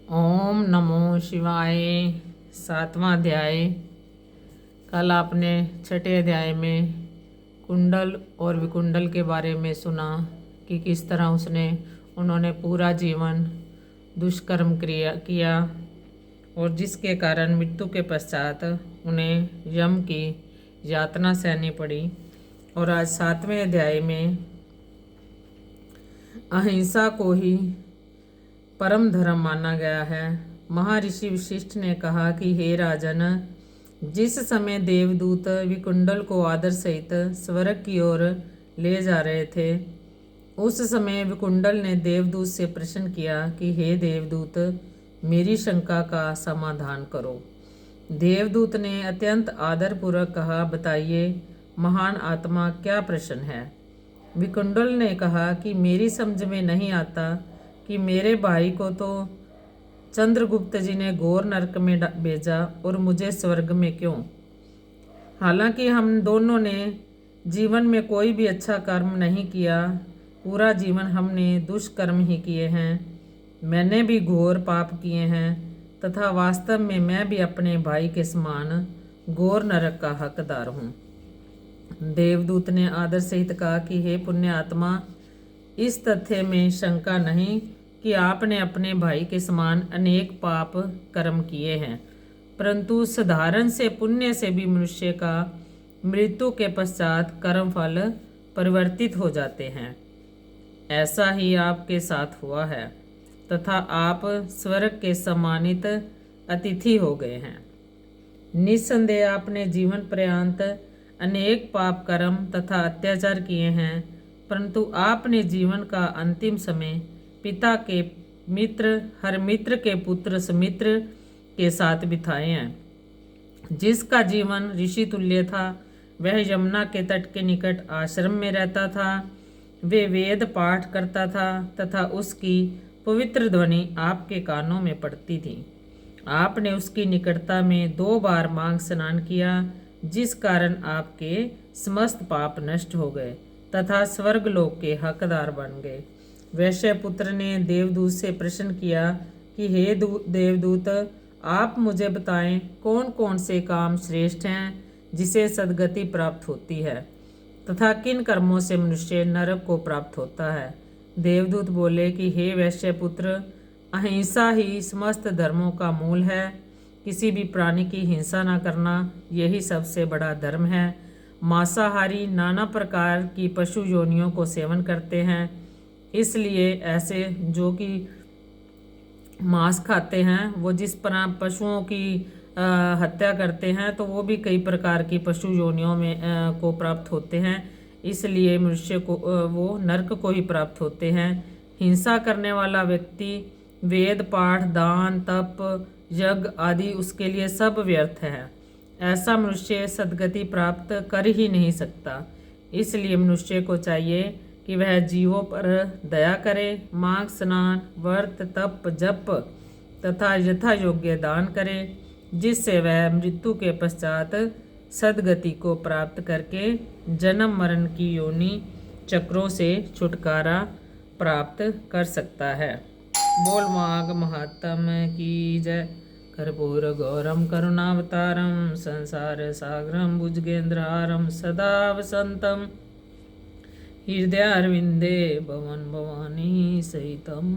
ओम नमो शिवाय। 7वां अध्याय। कल आपने छठे अध्याय में कुंडल और विकुंडल के बारे में सुना कि किस तरह उन्होंने पूरा जीवन दुष्कर्म किया और जिसके कारण मृत्यु के पश्चात उन्हें यम की यातना सहनी पड़ी। और आज 7वें अध्याय में अहिंसा को ही परम धर्म माना गया है। महर्षि वशिष्ठ ने कहा कि हे राजन, जिस समय देवदूत विकुंडल को आदर सहित स्वर्ग की ओर ले जा रहे थे, उस समय विकुंडल ने देवदूत से प्रश्न किया कि हे देवदूत, मेरी शंका का समाधान करो। देवदूत ने अत्यंत आदरपूर्वक कहा, बताइए महान आत्मा, क्या प्रश्न है। विकुंडल ने कहा कि मेरी समझ में नहीं आता कि मेरे भाई को तो चंद्रगुप्त जी ने घोर नरक में भेजा और मुझे स्वर्ग में क्यों। हालांकि हम दोनों ने जीवन में कोई भी अच्छा कर्म नहीं किया, पूरा जीवन हमने दुष्कर्म ही किए हैं। मैंने भी घोर पाप किए हैं तथा वास्तव में मैं भी अपने भाई के समान घोर नरक का हकदार हूँ। देवदूत ने आदर सहित कहा कि हे पुण्य आत्मा, इस तथ्य में शंका नहीं कि आपने अपने भाई के समान अनेक पाप कर्म किए हैं, परंतु साधारण से पुण्य से भी मनुष्य का मृत्यु के पश्चात कर्म फल परिवर्तित हो जाते हैं। ऐसा ही आपके साथ हुआ है तथा आप स्वर्ग के सम्मानित अतिथि हो गए हैं। निस्संदेह आपने जीवन पर्यंत अनेक पाप कर्म तथा अत्याचार किए हैं, परंतु आपने जीवन का अंतिम समय पिता के मित्र हरमित्र के पुत्र सुमित्र के साथ बिताए हैं। जिसका जीवन ऋषि तुल्य था, वह यमुना के तट के निकट आश्रम में रहता था। वे वेद पाठ करता था तथा उसकी पवित्र ध्वनि आपके कानों में पड़ती थी। आपने उसकी निकटता में 2 बार मांग स्नान किया, जिस कारण आपके समस्त पाप नष्ट हो गए तथा स्वर्गलोक के हकदार बन गए। वैश्य पुत्र ने देवदूत से प्रश्न किया कि हे देवदूत, आप मुझे बताएं कौन कौन से काम श्रेष्ठ हैं जिसे सद्गति प्राप्त होती है तथा किन कर्मों से मनुष्य नरक को प्राप्त होता है। देवदूत बोले कि हे वैश्य पुत्र, अहिंसा ही समस्त धर्मों का मूल है। किसी भी प्राणी की हिंसा न करना, यही सबसे बड़ा धर्म है। मांसाहारी नाना प्रकार की पशु योनियों को सेवन करते हैं, इसलिए ऐसे जो कि मांस खाते हैं, वो जिस तरह पशुओं की हत्या करते हैं, तो वो भी कई प्रकार की पशु योनियों में को प्राप्त होते हैं। इसलिए मनुष्य को वो नरक को ही प्राप्त होते हैं। हिंसा करने वाला व्यक्ति वेद पाठ, दान, तप, यज्ञ आदि उसके लिए सब व्यर्थ है। ऐसा मनुष्य सद्गति प्राप्त कर ही नहीं सकता। इसलिए मनुष्य को चाहिए कि वह जीवों पर दया करे, मांग स्नान, व्रत, तप, जप तथा यथा योग्य दान करे, जिससे वह मृत्यु के पश्चात सद्गति को प्राप्त करके जन्म मरण की योनि चक्रों से छुटकारा प्राप्त कर सकता है। बोल माघ महात्म की जय। कर्पूर गौरम करुणावतारम संसार सागरम भुजगेंद्रहारम सदा वसंतम हृदयारविंदे भवन भवानी सहितम।